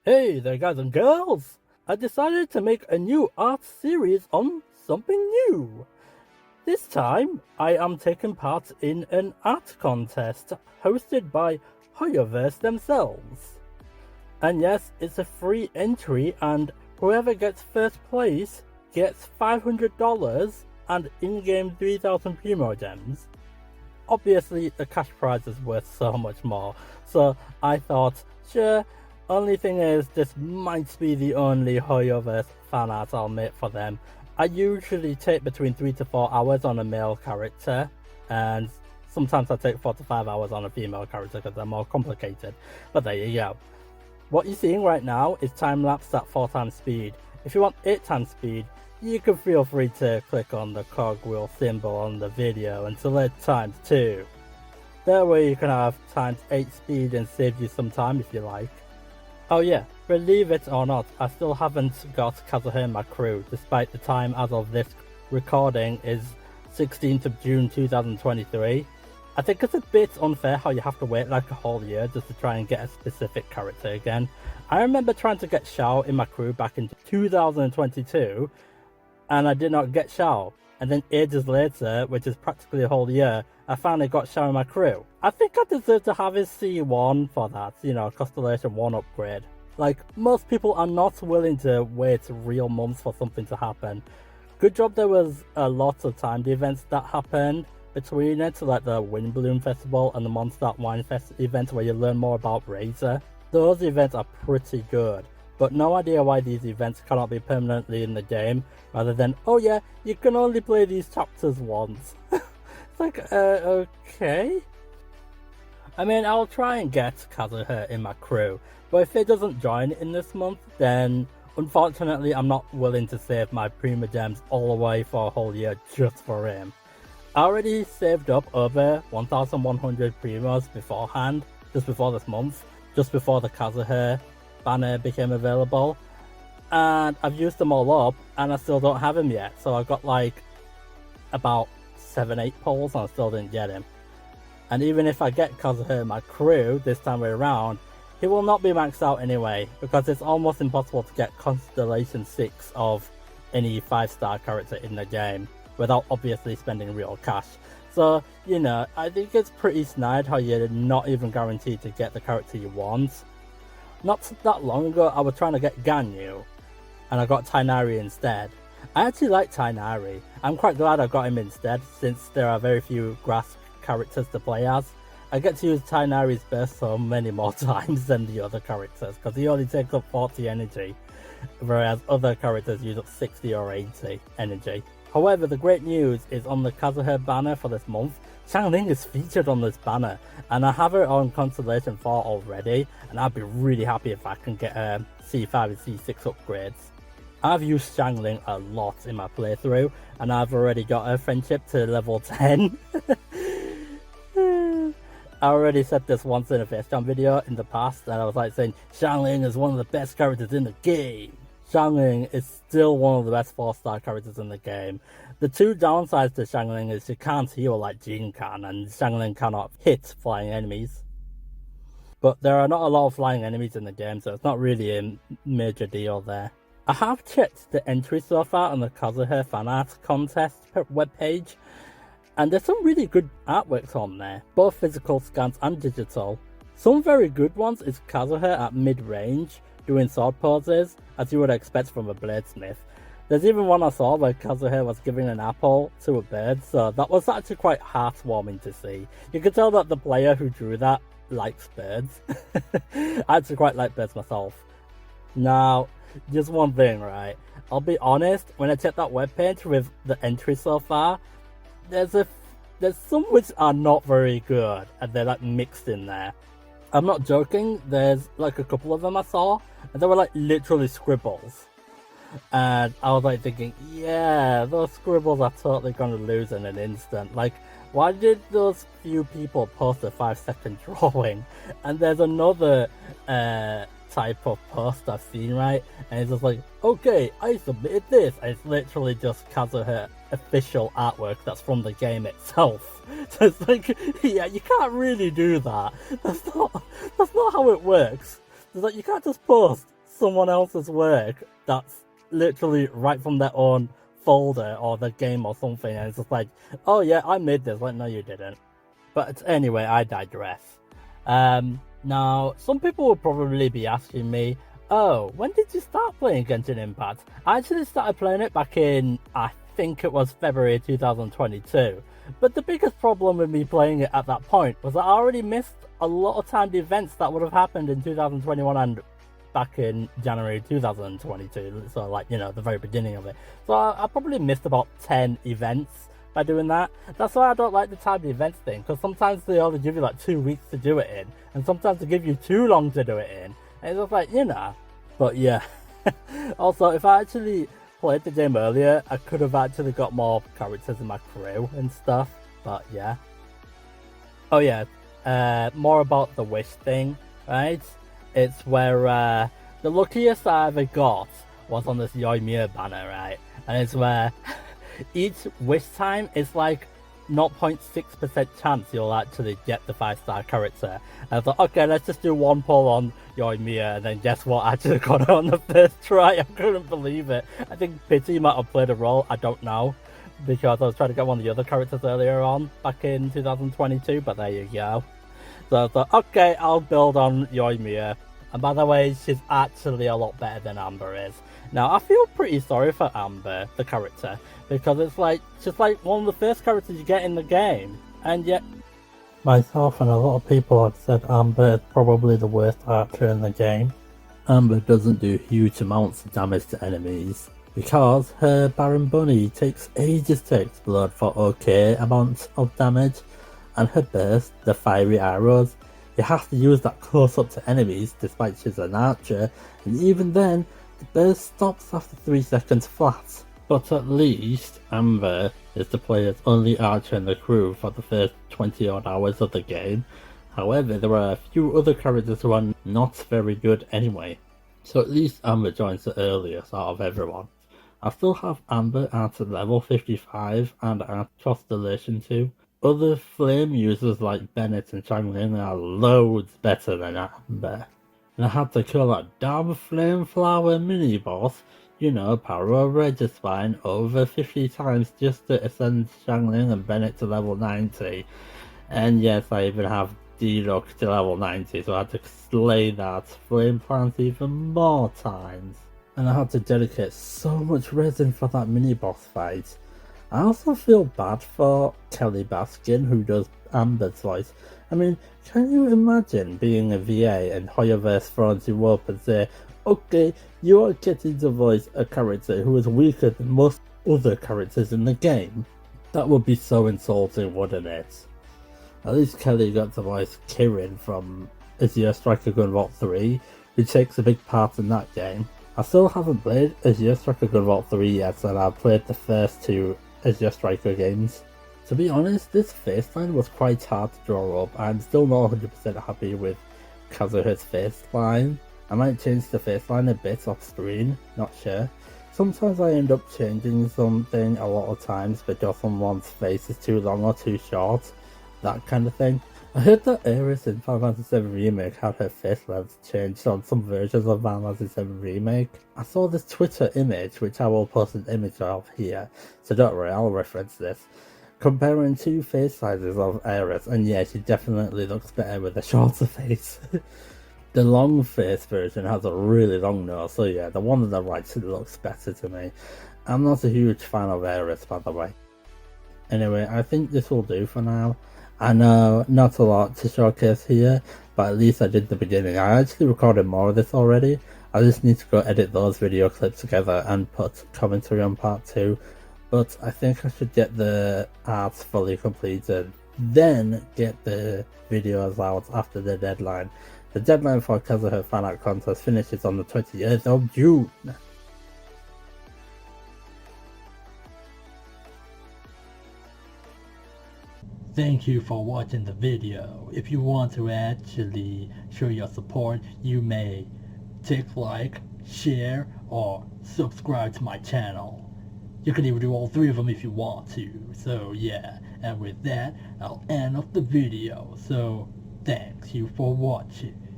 Hey there guys and girls! I decided to make a new art series on something new. This time, I am taking part in an art contest hosted by Hoyoverse themselves. And yes, it's a free entry and whoever gets first place gets $500 and in-game 3000 Primo Gems. Obviously, the cash prize is worth so much more, so I thought, sure, only thing is, this might be the only Hoyoverse fan art I'll make for them. I usually take between 3 to 4 hours on a male character, and sometimes I take 4 to 5 hours on a female character because they're more complicated. But there you go. What you're seeing right now is time-lapse at 4 times speed. If you want 8 times speed, you can feel free to click on the cogwheel symbol on the video and select times 2. That way you can have times 8 speed and save you some time if you like. Oh yeah, believe it or not, I still haven't got Kazuha in my crew, despite the time as of this recording is 16th of June 2023. I think it's a bit unfair how you have to wait like a whole year just to try and get a specific character again. I remember trying to get Xiao in my crew back in 2022, and I did not get Xiao. And then ages later, which is practically a whole year, I finally got Xiao in my crew. I think I deserve to have his C1 for that, Constellation 1 upgrade. Like, most people are not willing to wait real months for something to happen. Good job there was a lot of timed events that happened between it, like the Wind Bloom Festival and the Mondstadt Wine Fest event where you learn more about Razor. Those events are pretty good. But no idea why these events cannot be permanently in the game, rather than, oh yeah, you can only play these chapters once. It's like, okay? I mean, I'll try and get Kazuha in my crew, but if he doesn't join in this month, then unfortunately I'm not willing to save my Prima Gems all the way for a whole year just for him. I already saved up over 1,100 Primos beforehand, just before this month, just before the Kazuha banner became available, and I've used them all up and I still don't have him yet, so I got like about 7-8 pulls and I still didn't get him. And even if I get Kazuha in my crew this time around, he will not be maxed out anyway, because it's almost impossible to get Constellation 6 of any 5-star character in the game without obviously spending real cash. So, I think it's pretty snide how you're not even guaranteed to get the character you want. Not that long ago, I was trying to get Ganyu, and I got Tainari instead. I actually like Tainari. I'm quite glad I got him instead, since there are very few grass characters to play as. I get to use Tainari's burst so many more times than the other characters, because he only takes up 40 energy, whereas other characters use up 60 or 80 energy. However, the great news is on the Kazuha banner for this month, Xiangling is featured on this banner, and I have her on Constellation 4 already, and I'd be really happy if I can get her C5 and C6 upgrades. I've used Xiangling a lot in my playthrough, and I've already got her friendship to level 10. I already said this once in a Face Jam video in the past, and I was like saying, Xiangling is one of the best characters in the game. Xiangling is still one of the best 4-star characters in the game. The two downsides to Xiangling is she can't heal like Jin can, and Xiangling cannot hit flying enemies. But there are not a lot of flying enemies in the game, so it's not really a major deal there. I have checked the entry so far on the Kazuha Fanart contest webpage, and there's some really good artworks on there, both physical scans and digital. Some very good ones is Kazuha at mid-range, doing sword poses, as you would expect from a bladesmith. There's even one I saw where Kazuha was giving an apple to a bird, so that was actually quite heartwarming to see. You could tell that the player who drew that likes birds. I actually quite like birds myself. Now, just one thing, right? I'll be honest, when I checked that webpage with the entries so far, there's some which are not very good, and they're like mixed in there. I'm not joking, there's like a couple of them I saw, and they were like literally scribbles. And I was like thinking, yeah, those scribbles are totally gonna lose in an instant. Like, why did those few people post a 5-second drawing? And there's another type of post I've seen, right? And it's just like, okay, I submitted this. And it's literally just Kazuha official artwork that's from the game itself. So it's like, yeah, you can't really do that. That's not how it works. It's like, you can't just post someone else's work that's literally right from their own folder or the game or something, and it's just like, oh yeah, I made this. Like, no, you didn't. But anyway, I digress. Now, some people will probably be asking me, oh, when did you start playing Genshin Impact? I actually started playing it back in, I think it was February 2022. But the biggest problem with me playing it at that point was I already missed a lot of timed events that would have happened in 2021 and back in January 2022. So, like, you know, the very beginning of it. So I probably missed about 10 events by doing that. That's why I don't like the timed events thing, because sometimes they only give you like 2 weeks to do it in, and sometimes they give you too long to do it in. And it's just like, you know. But yeah. Also, if I actually played the game earlier, I could have actually got more characters in my crew and stuff. But yeah. Oh yeah, more about the wish thing, right? It's where the luckiest I ever got was on this Yoimiya banner, right? And it's where each wish time is like 0.6% chance you'll actually get the 5-star character. And I thought, okay, let's just do one pull on Yoimiya, and then guess what? I actually got it on the first try. I couldn't believe it. I think Pity might have played a role, I don't know, because I was trying to get one of the other characters earlier on, back in 2022, but there you go. So I thought, okay, I'll build on Yoimiya. And by the way, she's actually a lot better than Amber is. Now, I feel pretty sorry for Amber, the character, because it's like, she's like one of the first characters you get in the game, and yet myself and a lot of people have said Amber is probably the worst archer in the game. Amber doesn't do huge amounts of damage to enemies, because her Baron Bunny takes ages to explode for okay amounts of damage, and her burst, the fiery arrows, you have to use that close up to enemies despite she's an archer, and even then, the burst stops after 3 seconds flat. But at least Amber is the player's only archer in the crew for the first 20 odd hours of the game. However, there are a few other characters who are not very good anyway. So at least Amber joins the earliest out of everyone. I still have Amber at level 55 and at Constellation 2. Other flame users like Bennett and Changlin are loads better than Amber. And I had to kill that damn flame flower mini boss, you know, Pyro Regispine, over 50 times just to ascend Changlin and Bennett to level 90. And yes, I even have D-Rock to level 90, so I had to slay that flame plant even more times. And I had to dedicate so much resin for that mini boss fight. I also feel bad for Kelly Baskin, who does Amber's voice. I mean, can you imagine being a VA and Hoyoverse throws you up and say, okay, you are getting to voice a character who is weaker than most other characters in the game? That would be so insulting, wouldn't it? At least Kelly got to voice Kirin from Azure Striker Gunvolt 3, who takes a big part in that game. I still haven't played Azure Striker Gunvolt 3 yet, and I've played the first 2 Azure Striker games. To be honest, this faceline was quite hard to draw up. I'm still not 100% happy with Kazuha's faceline. I might change the faceline a bit off screen, not sure. Sometimes I end up changing something a lot of times because someone's face is too long or too short, that kind of thing. I heard that Aerith in Final Fantasy VII Remake had her face length changed on some versions of Final Fantasy VII Remake. I saw this Twitter image, which I will post an image of here, so don't worry, I'll reference this, comparing 2 face sizes of Aerith, and yeah, she definitely looks better with a shorter face. The long face version has a really long nose, so yeah, the one on the right looks better to me. I'm not a huge fan of Aerith, by the way. Anyway, I think this will do for now. I know not a lot to showcase here, but at least I did the beginning. I actually recorded more of this already. I just need to go edit those video clips together and put commentary on part 2. But I think I should get the arts fully completed, then get the videos out after the deadline. The deadline for Kazuha Fanart contest finishes on the 28th of June. Thank you for watching the video. If you want to actually show your support, you may tick like, share, or subscribe to my channel. You can even do all 3 of them if you want to. So yeah, and with that, I'll end off the video. So thanks you for watching.